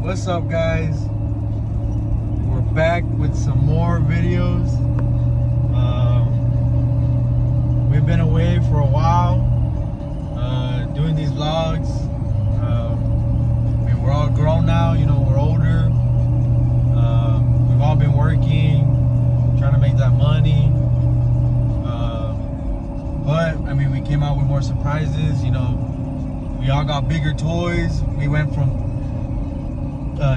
What's up, guys? We're back with some more videos. We've been away for a while doing these vlogs. We're all grown now, you know, we're older. We've all been working, trying to make that money. But I mean, we came out with more surprises, you know. We all got bigger toys. We went from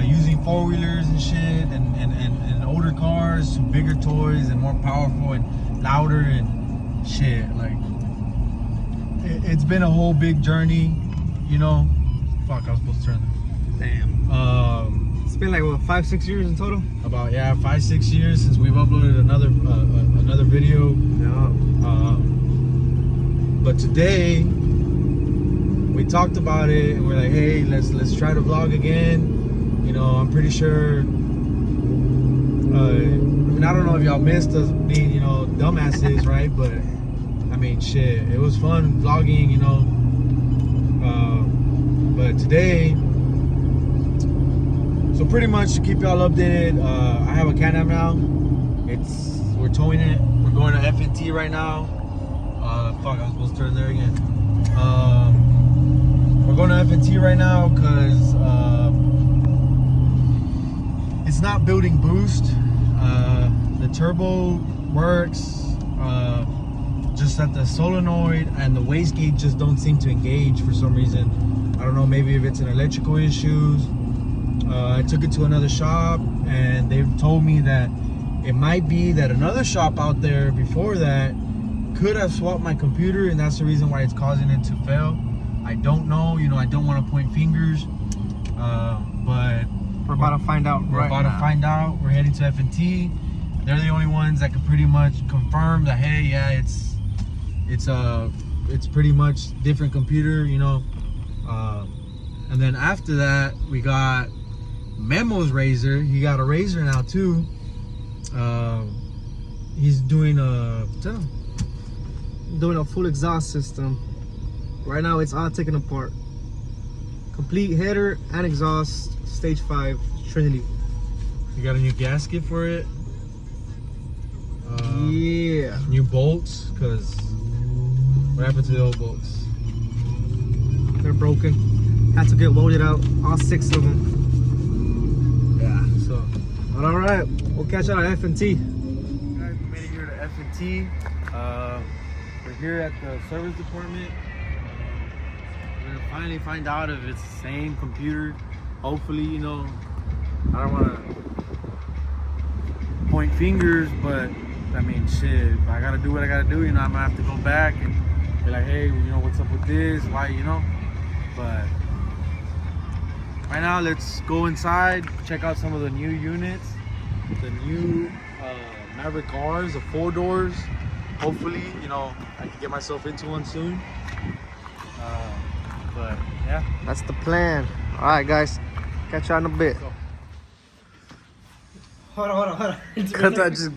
using four-wheelers and shit and older cars to bigger toys and more powerful and louder and shit. Like, it's been a whole big journey, you know. Fuck, I was supposed to turn this. Damn. It's been like what, 5-6 years in total? About 5-6 years since we've uploaded another video. Yeah. But today we talked about it and we're like, hey, let's try to vlog again. You know, I'm pretty sure. I mean, I don't know if y'all missed us being, you know, dumbasses, right? But I mean, shit, it was fun vlogging, you know. But today, so pretty much to keep y'all updated, I have a Can-Am now. We're towing it. We're going to F&T right now. Fuck, I was supposed to turn there again. We're going to F&T right now because it's not building boost. The turbo works, just that the solenoid and the wastegate just don't seem to engage for some reason. I don't know, maybe if it's an electrical issues. I took it to another shop and they told me that it might be that another shop out there before that could have swapped my computer, and that's the reason why it's causing it to fail. I don't know, you know, I don't want to point fingers, but We're about to find out. We're heading to F&T. They're the only ones that can pretty much confirm that, hey, yeah, it's pretty much different computer, you know. And then after that, we got Memo's razor. He got a razor now too. He's doing a full exhaust system. Right now it's all taken apart. Complete header and exhaust, stage 5, Trinity. You got a new gasket for it. Yeah. New bolts, because what happened to the old bolts? They're broken. Had to get welded out, all 6 of them. Yeah, so. But all right, we'll catch out at F&T. Guys, we made it here to F&T. We're here at the service department. We're gonna finally find out if it's the same computer. Hopefully, you know, I don't want to point fingers, but I mean, shit, I gotta do what I gotta do. You know, I'm gonna have to go back and be like, hey, you know, what's up with this? Why, you know? But right now, let's go inside, check out some of the new units, the new Maverick R's, the 4 doors. Hopefully, you know, I can get myself into one soon. But yeah, that's the plan. All right, guys, catch you in a bit. Hold on. just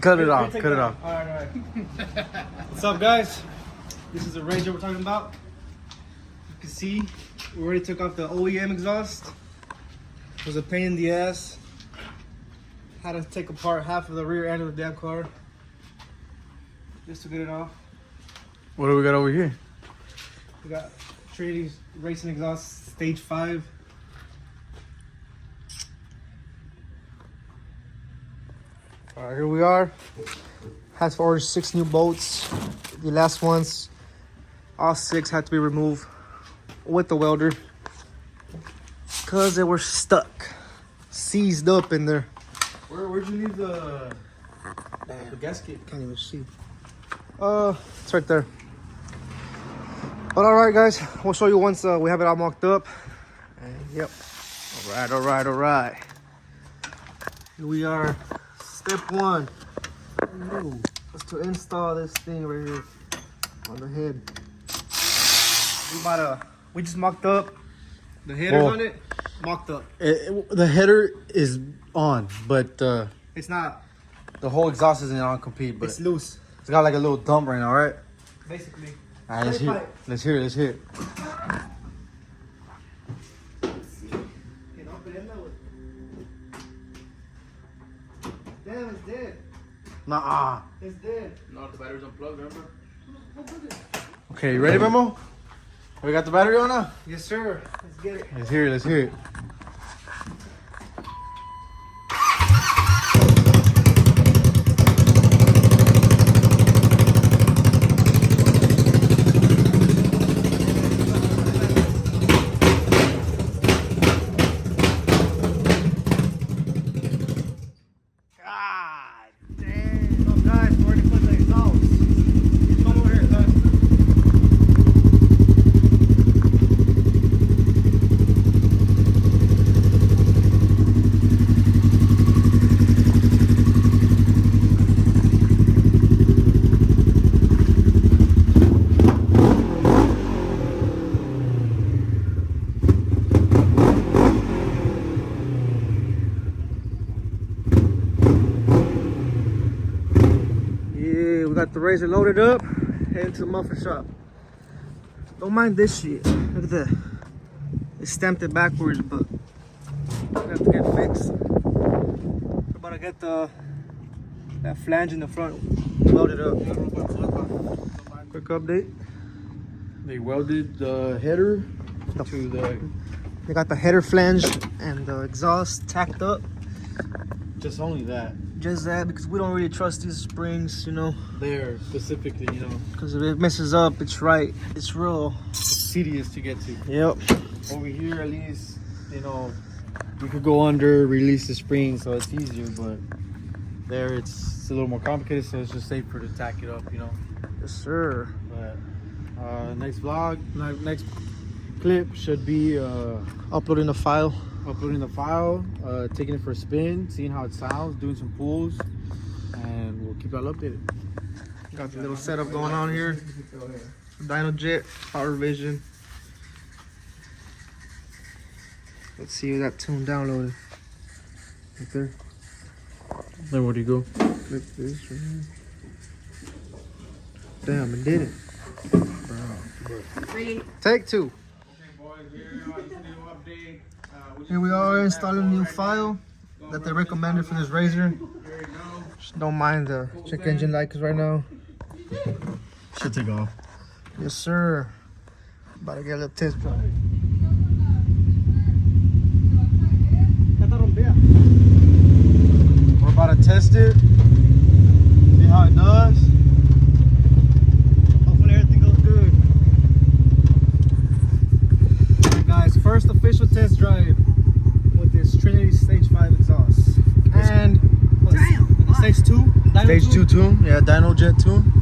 cut it off. Cut it off. All right. What's up, guys? This is the Ranger we're talking about. You can see we already took off the OEM exhaust. It was a pain in the ass. Had to take apart half of the rear end of the damn car just to get it off. What do we got over here? We got Trinity's racing exhaust, stage 5. All right, here we are. Had to order 6 new bolts. The last ones, all 6 had to be removed with the welder because they were stuck, seized up in there. Where'd you leave the gasket? Can't even see. It's right there. But all right, guys, we'll show you once we have it all mocked up. And yep. All right. Here we are. Step 1. Just to install this thing right here on the head. We just mocked up the headers on it. Mocked up. The header is on, but It's not. the whole exhaust isn't on complete. But It's loose. it's got like a little dump right now, right? Basically. All right, let's hear it. Let's hear it. Damn, it's dead. Nah. It's dead. No, the battery's unplugged, remember? Okay, you ready, Memo? We got the battery on now? Yes, sir. Let's get it. Let's hear it, let's hear it. God damn. So guys, we're ready for the exhaust. Come over here, guys. Yeah, we got the razor loaded up. Heading to the muffler shop. Don't mind this shit. Look at that. They stamped it backwards, but we have to get fixed. We're about to get that flange in the front loaded up. Quick update. They welded the header to the... They got the header flange and the exhaust tacked up. Just only that. Just that, because we don't really trust these springs, you know. There, specifically, you know. Because if it messes up, it's right. It's real. It's tedious to get to. Yep. Over here, at least, you know, we could go under, release the spring, so it's easier, but there it's a little more complicated, so it's just safer to tack it up, you know. Yes, sir. But next vlog, next clip should be Uploading the file. uploading the file, taking it for a spin, seeing how it sounds, doing some pulls, and we'll keep y'all updated. Got the little setup going on here. Dyno Jet, Power Vision. Let's see if that tune downloaded. Right there. Then where do you go? Click this right here. Damn, it did it. Really? Take two. Okay, boys, here on this new update. Here we are installing a new file that they recommended for this razor. There you go. Just don't mind the check engine light right now. Should take off. Yes, sir. About to get a little test drive. We're about to test it, see how it does. Hopefully everything goes good. Alright guys, first official test drive with this Trinity Stage 5 exhaust. And Damn. Stage 2? Stage 2 tune, yeah, Dyno Jet tune.